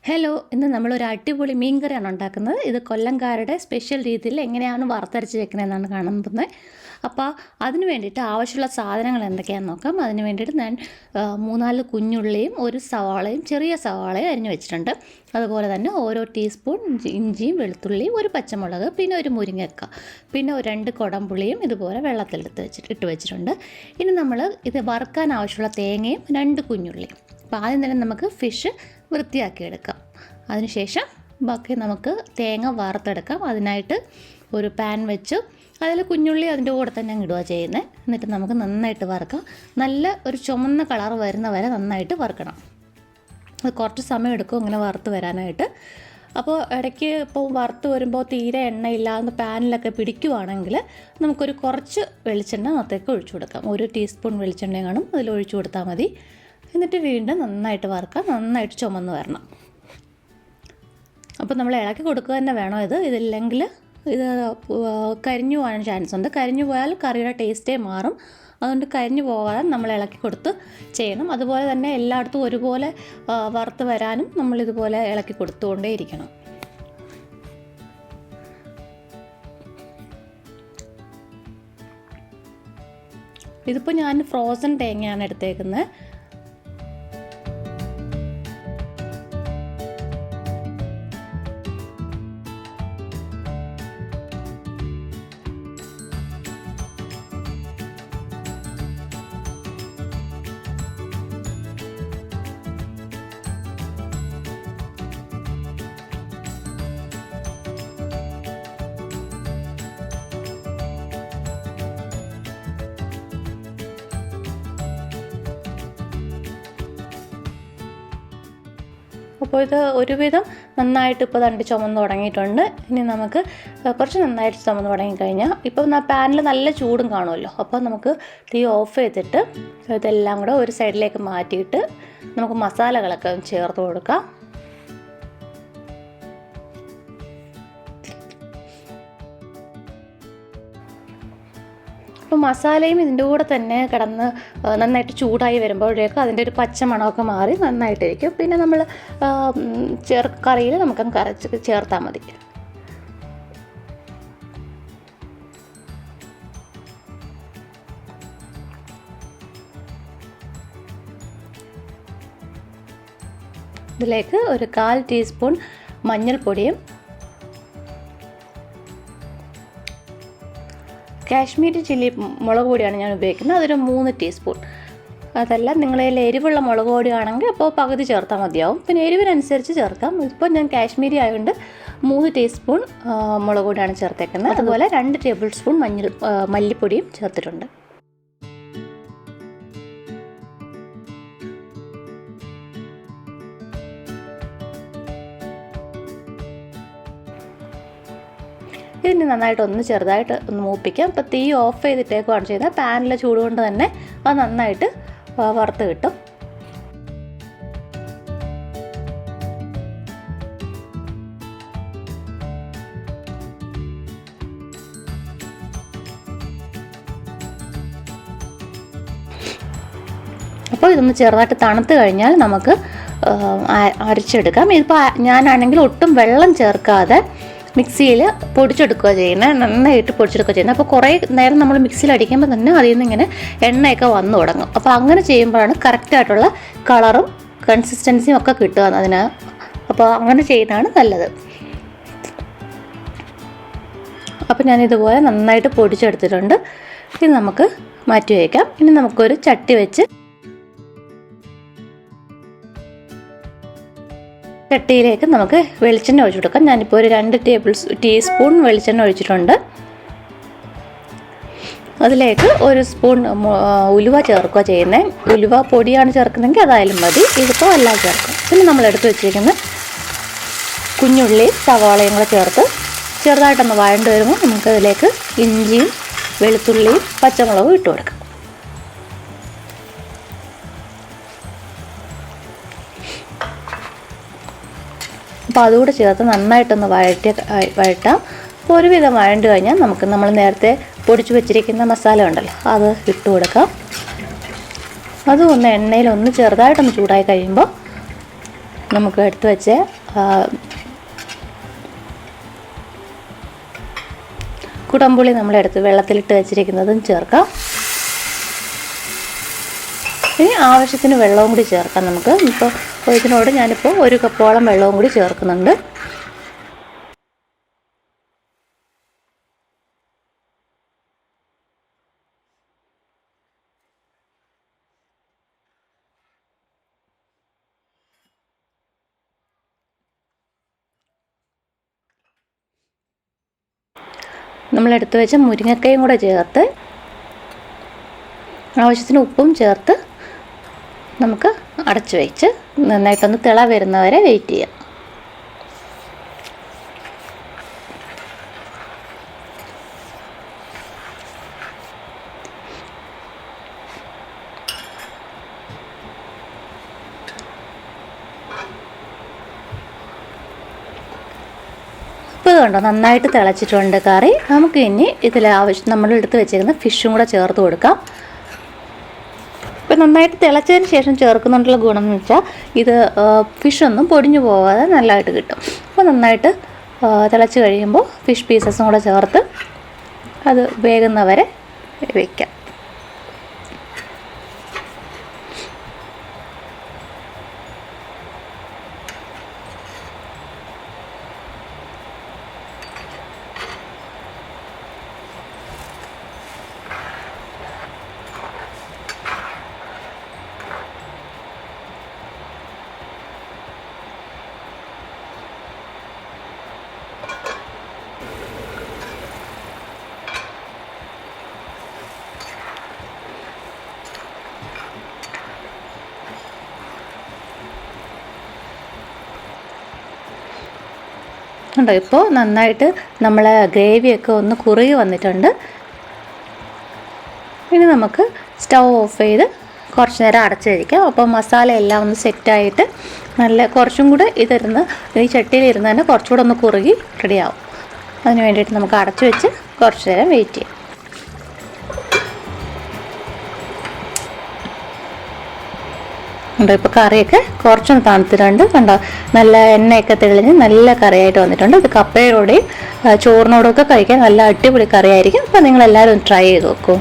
Hello, ഇന്ന് നമ്മളൊരു അടിപൊളി മീൻ കറിയാണ് ഉണ്ടാക്കുന്നത്. ഇത് കൊല്ലംകാരുടെ സ്പെഷ്യൽ രീതിയിൽ എങ്ങനെയാണ് വറുത്തരച്ച് വെക്കുന്നതെന്നാണ് കാണുന്നത്. അപ്പോൾ അതിന് വേണ്ടിയിട്ട് ആവശ്യമുള്ള സാധനങ്ങൾ എന്തൊക്കെയാണെന്ന് നോക്കാം. അതിന് വേണ്ടിയിട്ട് ഞാൻ 3-4 കുഞ്ഞുള്ളിയും ഒരു സവാളയും ചെറിയ സവാളയും അരിഞ്ഞു വെച്ചിട്ടുണ്ട്. അതുപോലെ തന്നെ ഓരോ ടീസ്പൂൺ ഇഞ്ചിയും വെളുത്തുള്ളിയും ഒരു പച്ചമുളക്, പിന്നെ ഒരു മുരിങ്ങക്ക, പിന്നെ 2 കുടംപുളിയും ഇതുപോലെ വെള്ളത്തിലെടുത്ത് ഇട്ട് വെച്ചിട്ടുണ്ട്. ഇനി നമ്മൾ ഇത് വറുക്കാൻ ആവശ്യമുള്ള തേങ്ങയും 2 കുഞ്ഞുള്ളിയും. അപ്പോൾ ആദ്യം തന്നെ നമുക്ക് ഫിഷ് വൃത്തിയാക്കിയെടുക്കാം. അതിനുശേഷം ബാക്കി നമുക്ക് തേങ്ങ വറുത്തെടുക്കാം. അതിനായിട്ട് ഒരു പാൻ വെച്ച് അതിൽ കുഞ്ഞുള്ളി അതിൻ്റെ കൂടെ തന്നെ ഇടുക ചെയ്യുന്നത്. എന്നിട്ട് നമുക്ക് നന്നായിട്ട് വറുക്കാം. നല്ല ഒരു ചുമന്ന കളർ വരുന്ന വരെ നന്നായിട്ട് വറുക്കണം. അത് കുറച്ച് സമയം എടുക്കും ഇങ്ങനെ വറുത്ത് വരാനായിട്ട്. അപ്പോൾ ഇടയ്ക്ക് ഇപ്പോൾ വറുത്ത് വരുമ്പോൾ തീരെ എണ്ണയില്ലാതെ പാനിലൊക്കെ പിടിക്കുവാണെങ്കിൽ നമുക്കൊരു കുറച്ച് വെളിച്ചെണ്ണ അകത്തേക്ക് ഒഴിച്ചു കൊടുക്കാം. 1 ടീസ്പൂൺ വെളിച്ചെണ്ണ കാണും, അതിൽ ഒഴിച്ചു കൊടുത്താൽ മതി. എന്നിട്ട് വീണ്ടും നന്നായിട്ട് വറുക്കാം. നന്നായിട്ട് ചുമന്ന് വരണം. അപ്പോൾ നമ്മൾ ഇളക്കി കൊടുക്കുക തന്നെ വേണം. ഇതില്ലെങ്കിൽ ഇത് കരിഞ്ഞു പോകാൻ ചാൻസ് ഉണ്ട്. കരിഞ്ഞു പോയാൽ കറിയുടെ ടേസ്റ്റേ മാറും. അതുകൊണ്ട് കരിഞ്ഞു പോകാൻ നമ്മൾ ഇളക്കി കൊടുത്ത് ചെയ്യണം. അതുപോലെ തന്നെ എല്ലായിടത്തും ഒരുപോലെ വറുത്ത് വരാനും നമ്മളിതുപോലെ ഇളക്കി കൊടുത്തുകൊണ്ടേ ഇരിക്കണം. ഇതിപ്പോൾ ഞാൻ ഫ്രോസൺ തേങ്ങയാണ് എടുത്തേക്കുന്നത്. അപ്പോൾ ഇത് ഒരുവിധം നന്നായിട്ട് ഇപ്പോൾ തണ്ടി ചുമന്ന് തുടങ്ങിയിട്ടുണ്ട്. ഇനി നമുക്ക് കുറച്ച് നന്നായിട്ട് ചുമന്ന് തുടങ്ങിക്കഴിഞ്ഞാൽ ഇപ്പോൾ പാനിൽ നല്ല ചൂടും കാണുമല്ലോ. അപ്പോൾ നമുക്ക് തീ ഓഫ് ചെയ്തിട്ട് ഇതെല്ലാം കൂടെ ഒരു സൈഡിലേക്ക് മാറ്റിയിട്ട് നമുക്ക് മസാലകളൊക്കെ ചേർത്ത് കൊടുക്കാം. അപ്പോൾ മസാലയും ഇതിൻ്റെ കൂടെ തന്നെ കിടന്ന് നന്നായിട്ട് ചൂടായി വരുമ്പോഴേക്കും അതിൻ്റെ ഒരു പച്ച മണമൊക്കെ മാറി നന്നായിട്ടിരിക്കും. പിന്നെ നമ്മൾ കറിയിൽ നമുക്കങ്ങ് കരച്ച് ചേർത്താൽ മതി. ഇതിലേക്ക് ഒരു 1/4 ടീസ്പൂൺ മഞ്ഞൾപ്പൊടിയും കാശ്മീരി ചില്ലി മുളക് പൊടിയാണ് ഞാൻ ഉപയോഗിക്കുന്നത്. അതൊരു 3 ടീസ്പൂൺ. അതല്ല നിങ്ങളതിൽ എരിവുള്ള മുളക് പൊടിയാണെങ്കിൽ അപ്പോൾ പകുതി ചേർത്താൽ മതിയാവും. പിന്നെ എരിവിനനുസരിച്ച് ചേർക്കാം. ഇപ്പോൾ ഞാൻ കാശ്മീരി ആയതുകൊണ്ട് 3 ടീസ്പൂൺ മുളക് പൊടിയാണ് ചേർത്തേക്കുന്നത്. അതുപോലെ 2 ടേബിൾ സ്പൂൺ മല്ലിപ്പൊടിയും ചേർത്തിട്ടുണ്ട്. ഇതിന് നന്നായിട്ട് ചെറുതായിട്ട് മൂപ്പിക്കാം. ഇപ്പോൾ തീ ഓഫ് ചെയ്തിട്ടേക്കുവാണ് ചെയ്യുന്നത്. പാനിലെ ചൂട് കൊണ്ട് തന്നെ അത് നന്നായിട്ട് വറുത്ത് കിട്ടും. അപ്പോൾ ഇതൊന്ന് ചെറുതായിട്ട് തണുത്ത് കഴിഞ്ഞാൽ നമുക്ക് അരച്ചെടുക്കാം. ഇതിപ്പോൾ ഞാനാണെങ്കിൽ ഒട്ടും വെള്ളം ചേർക്കാതെ മിക്സിയിൽ പൊടിച്ചെടുക്കുക ചെയ്യുന്നത്. നന്നായിട്ട് പൊടിച്ചെടുക്കുക ചെയ്യുന്നത്. അപ്പോൾ കുറേ നേരം നമ്മൾ മിക്സിയിൽ അടിക്കുമ്പോൾ തന്നെ അതിൽ നിന്ന് ഇങ്ങനെ എണ്ണയൊക്കെ വന്നു തുടങ്ങും. അപ്പോൾ അങ്ങനെ ചെയ്യുമ്പോഴാണ് കറക്റ്റായിട്ടുള്ള കളറും കൺസിസ്റ്റൻസിയും ഒക്കെ കിട്ടുക അതിന്. അപ്പോൾ അങ്ങനെ ചെയ്യുന്നതാണ് നല്ലത്. അപ്പോൾ ഞാനിതുപോലെ നന്നായിട്ട് പൊടിച്ചെടുത്തിട്ടുണ്ട്. ഇത് നമുക്ക് മാറ്റി വയ്ക്കാം. ഇനി നമുക്കൊരു ചട്ടി വെച്ച് ചട്ടിയിലേക്ക് നമുക്ക് വെളിച്ചെണ്ണ ഒഴിച്ചു കൊടുക്കാം. ഞാനിപ്പോൾ ഒരു 2 ടീസ്പൂൺ വെളിച്ചെണ്ണ ഒഴിച്ചിട്ടുണ്ട്. അതിലേക്ക് 1 സ്പൂൺ ഉലുവ ചേർക്കുക ചെയ്യുന്നത്. ഉലുവ പൊടിയാണ് ചേർക്കുന്നതെങ്കിൽ അതായാലും മതി. ഇതിപ്പോൾ എല്ലാം ചേർക്കും. പിന്നെ നമ്മൾ എടുത്ത് വെച്ചിരിക്കുന്ന കുഞ്ഞുള്ളിയും സവാളയും കൂടെ ചേർത്ത് ചെറുതായിട്ടൊന്ന് വഴണ്ട് വരുമ്പോൾ നമുക്കതിലേക്ക് ഇഞ്ചിയും വെളുത്തുള്ളിയും പച്ചമുളകും ഇട്ട് കൊടുക്കാം. അപ്പോൾ അതുകൂടെ ചേർത്ത് നന്നായിട്ടൊന്ന് വഴറ്റാം. അപ്പോൾ ഒരുവിധം വഴണ്ട് കഴിഞ്ഞാൽ നമ്മൾ നേരത്തെ പൊടിച്ചു വെച്ചിരിക്കുന്ന മസാല ഉണ്ടല്ലോ അത് ഇട്ട് കൊടുക്കാം. അതും എണ്ണയിൽ ചെറുതായിട്ടൊന്ന് ചൂടായി കഴിയുമ്പോൾ നമുക്ക് എടുത്ത് വെച്ച് കുടംപുളി നമ്മളെടുത്ത് വെള്ളത്തിലിട്ട് വെച്ചിരിക്കുന്നതും ചേർക്കാം. ഇനി ആവശ്യത്തിന് വെള്ളവും കൂടി ചേർക്കാം നമുക്ക്. ഇപ്പോൾ ഇതിനോട് ഞാനിപ്പോൾ 1 കപ്പോളം വെള്ളവും കൂടി ചേർക്കുന്നുണ്ട്. നമ്മളെടുത്ത് വെച്ച മുരിങ്ങക്കയും കൂടെ ചേർത്ത് ആവശ്യത്തിന് ഉപ്പും ചേർത്ത് നമുക്ക് അടച്ചു വെച്ച് നന്നായിട്ടൊന്ന് തിള വരുന്നവരെ വെയിറ്റ് ചെയ്യാം. ഇപ്പോൾ കണ്ടോ നന്നായിട്ട് തിളച്ചിട്ടുണ്ട് കറി. നമുക്ക് ഇനി ഇതിൽ നമ്മൾ എടുത്ത് വെച്ചിരിക്കുന്ന ഫിഷും കൂടെ ചേർത്ത് കൊടുക്കാം. ഇപ്പോൾ നന്നായിട്ട് തിളച്ചതിന് ശേഷം ചേർക്കുന്നുണ്ടുള്ള ഗുണം എന്ന് വെച്ചാൽ ഇത് ഫിഷൊന്നും പൊടിഞ്ഞു പോകാതെ നല്ലതായിട്ട് കിട്ടും. അപ്പോൾ നന്നായിട്ട് തിളച്ച് കഴിയുമ്പോൾ ഫിഷ് പീസസും കൂടെ ചേർത്ത് അത് വേകുന്നവരെ വയ്ക്കാം. ഉണ്ടോ ഇപ്പോൾ നന്നായിട്ട് നമ്മളെ ഗ്രേവിയൊക്കെ ഒന്ന് കുറുകി വന്നിട്ടുണ്ട്. ഇനി നമുക്ക് സ്റ്റൗ ഓഫ് ചെയ്ത് കുറച്ച് നേരം അടച്ച് വയ്ക്കാം. അപ്പോൾ മസാല എല്ലാം ഒന്ന് സെറ്റായിട്ട് നല്ല കുറച്ചും കൂടെ ഇതിരുന്ന് ഈ ചട്ടിയിലിരുന്ന് തന്നെ കുറച്ചുകൂടെ ഒന്ന് കുറുകി റെഡിയാവും. അതിന് വേണ്ടിയിട്ട് നമുക്ക് അടച്ച് വെച്ച് കുറച്ച് നേരം വെയിറ്റ് ചെയ്യാം. ഉണ്ടോ ഇപ്പോൾ കറിയൊക്കെ കുറച്ചൊന്ന് തണുത്തിട്ടുണ്ട്. കണ്ടോ നല്ല എണ്ണയൊക്കെ തെളിഞ്ഞ് നല്ല കറിയായിട്ട് വന്നിട്ടുണ്ട്. ഇത് കപ്പയോടെയും ചോറിനോടൊക്കെ കഴിക്കാൻ നല്ല അടിപൊളി കറിയായിരിക്കും. അപ്പോൾ നിങ്ങളെല്ലാവരും ഒന്ന് ട്രൈ ചെയ്ത് നോക്കൂ.